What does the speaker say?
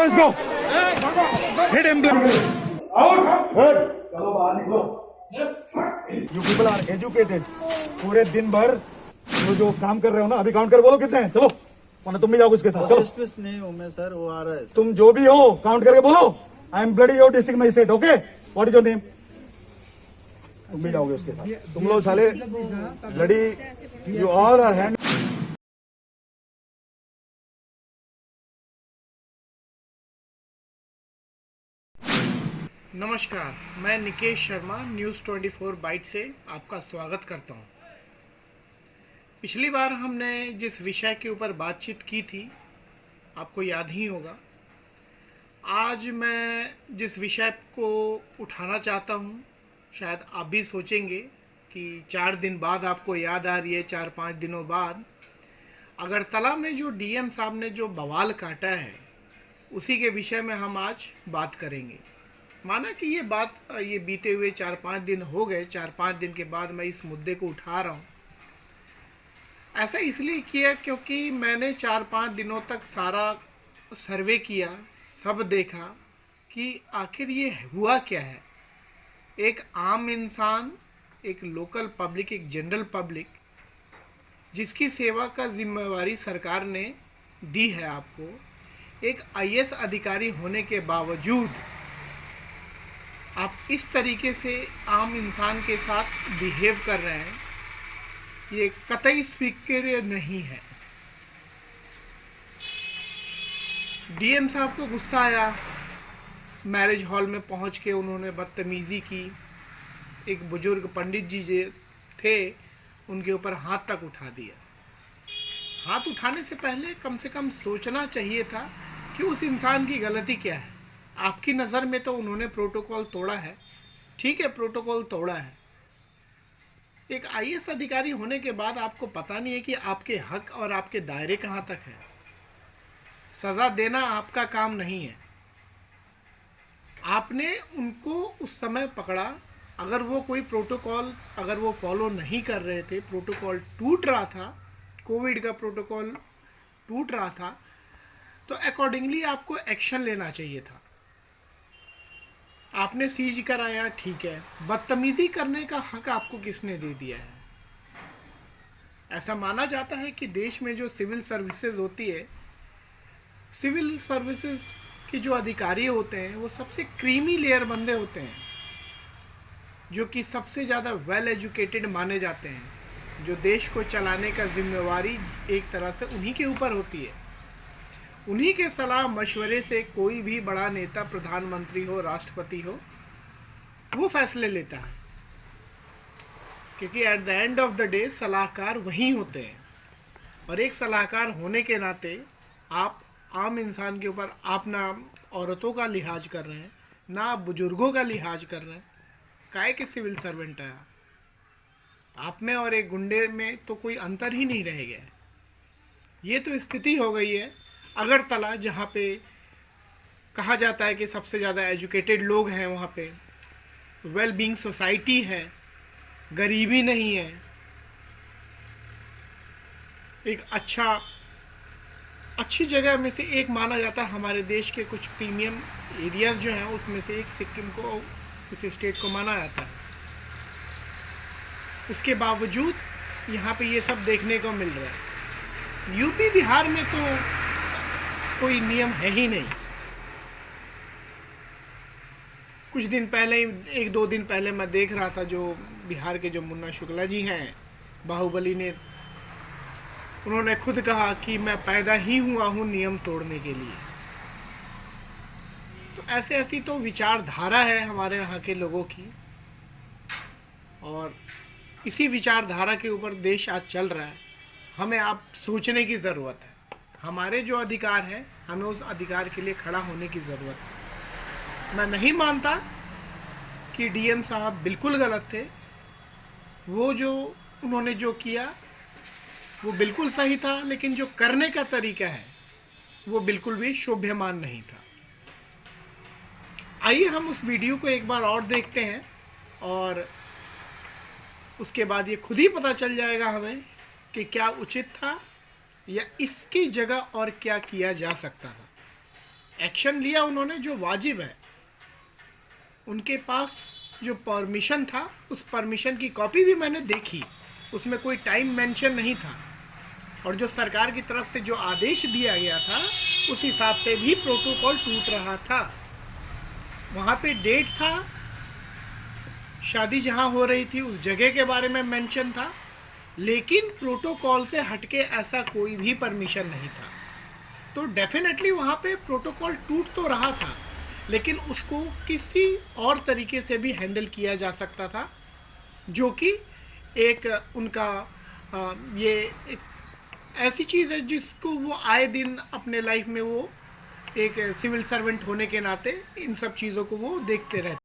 let's go. Hit him. Out. Good. चलो बाहर निकलो. You people are educated. पूरे दिन भर जो काम कर रहे हो ना, अभी काउंट कर बोलो कितने हैं. चलो, वरना तुम भी जाओ उसके साथ. चलो. नहीं हूँ मैं सर, वो आ रहा है. तुम जो भी हो काउंट करके बोलो. I am bloody your district magistrate. Okay, what is your name? तुम भी जाओगे उसके साथ. तुम लोग साले bloody, you all are hand. नमस्कार, मैं निकेश शर्मा न्यूज़ 24 बाइट से आपका स्वागत करता हूं। पिछली बार हमने जिस विषय के ऊपर बातचीत की थी, आपको याद ही होगा। आज मैं जिस विषय को उठाना चाहता हूं, शायद आप भी सोचेंगे कि 4 दिन बाद आपको याद आ रही है, 4-5 दिनों बाद। अगरतला में जो डीएम साहब ने जो बवाल काटा है, उसी के विषय में हम आज बात करेंगे। माना कि ये बीते हुए 4-5 दिन हो गए, 4-5 दिन के बाद मैं इस मुद्दे को उठा रहा हूँ। ऐसा इसलिए किया क्योंकि मैंने 4-5 दिनों तक सारा सर्वे किया, सब देखा कि आखिर ये हुआ क्या है। एक आम इंसान, एक लोकल पब्लिक, एक जनरल पब्लिक, जिसकी सेवा का जिम्मेवारी सरकार ने दी है आपको, एक आईएएस अधिकारी होने के बावजूद आप इस तरीके से आम इंसान के साथ बिहेव कर रहे हैं, ये कतई स्वीकार्य नहीं है। डीएम साहब को गुस्सा आया, मैरिज हॉल में पहुंच के उन्होंने बदतमीज़ी की। एक बुजुर्ग पंडित जी जो थे, उनके ऊपर हाथ तक उठा दिया। हाथ उठाने से पहले कम से कम सोचना चाहिए था कि उस इंसान की गलती क्या है। आपकी नज़र में तो उन्होंने प्रोटोकॉल तोड़ा है, ठीक है, प्रोटोकॉल तोड़ा है। एक आईएएस अधिकारी होने के बाद आपको पता नहीं है कि आपके हक और आपके दायरे कहाँ तक है। सज़ा देना आपका काम नहीं है। आपने उनको उस समय पकड़ा, अगर वो कोई प्रोटोकॉल अगर वो फॉलो नहीं कर रहे थे, प्रोटोकॉल टूट रहा था, कोविड का प्रोटोकॉल टूट रहा था, तो अकॉर्डिंगली आपको एक्शन लेना चाहिए था। आपने सीज कराया, ठीक है, बदतमीज़ी करने का हक आपको किसने दे दिया है? ऐसा माना जाता है कि देश में जो सिविल सर्विसेज होती है, सिविल सर्विसेज के जो अधिकारी होते हैं, वो सबसे क्रीमी लेयर बंदे होते हैं, जो कि सबसे ज़्यादा वेल एजुकेटेड माने जाते हैं। जो देश को चलाने का जिम्मेवारी एक तरह से उन्हीं के ऊपर होती है। उन्हीं के सलाह मशवरे से कोई भी बड़ा नेता, प्रधानमंत्री हो, राष्ट्रपति हो, वो फैसले लेता है, क्योंकि at the end of the day सलाहकार वही होते हैं। और एक सलाहकार होने के नाते आप आम इंसान के ऊपर, आप ना औरतों का लिहाज कर रहे हैं, ना आप बुजुर्गों का लिहाज कर रहे हैं। काहे के सिविल सर्वेंट है आप में और एक गुंडे में तो कोई अंतर ही नहीं रह गया। ये तो स्थिति हो गई है अगरतला, जहाँ पे कहा जाता है कि सबसे ज़्यादा एजुकेटेड लोग हैं, वहाँ पे वेल बीइंग सोसाइटी है, गरीबी नहीं है, एक अच्छी जगह में से एक माना जाता है। हमारे देश के कुछ प्रीमियम एरियाज़ जो हैं, उसमें से एक सिक्किम को, इस स्टेट को माना जाता है। उसके बावजूद यहाँ पे ये सब देखने को मिल रहा है। यूपी बिहार में तो कोई नियम है ही नहीं। कुछ दिन पहले, 1-2 दिन पहले मैं देख रहा था, जो बिहार के जो मुन्ना शुक्ला जी हैं, बाहुबली ने, उन्होंने खुद कहा कि मैं पैदा ही हुआ हूँ नियम तोड़ने के लिए। तो ऐसी तो विचारधारा है हमारे यहाँ के लोगों की, और इसी विचारधारा के ऊपर देश आज चल रहा है। हमें आप सोचने की ज़रूरत है। हमारे जो अधिकार हैं, हमें उस अधिकार के लिए खड़ा होने की ज़रूरत है। मैं नहीं मानता कि डीएम साहब बिल्कुल गलत थे। वो जो उन्होंने जो किया वो बिल्कुल सही था, लेकिन जो करने का तरीका है वो बिल्कुल भी शोभ्यमान नहीं था। आइए हम उस वीडियो को एक बार और देखते हैं, और उसके बाद ये खुद ही पता चल जाएगा हमें कि क्या उचित था या इसकी जगह और क्या किया जा सकता था। एक्शन लिया उन्होंने जो वाजिब है। उनके पास जो परमिशन था, उस परमिशन की कॉपी भी मैंने देखी, उसमें कोई टाइम मेंशन नहीं था, और जो सरकार की तरफ से जो आदेश दिया गया था उस हिसाब से भी प्रोटोकॉल टूट रहा था। वहाँ पे डेट था, शादी जहाँ हो रही थी उस जगह के बारे में मेंशन था, लेकिन प्रोटोकॉल से हटके ऐसा कोई भी परमिशन नहीं था। तो डेफिनेटली वहाँ पे प्रोटोकॉल टूट तो रहा था, लेकिन उसको किसी और तरीके से भी हैंडल किया जा सकता था, जो कि एक उनका ये एक ऐसी चीज़ है जिसको वो आए दिन अपने लाइफ में वो एक सिविल सर्वेंट होने के नाते इन सब चीज़ों को वो देखते रहते।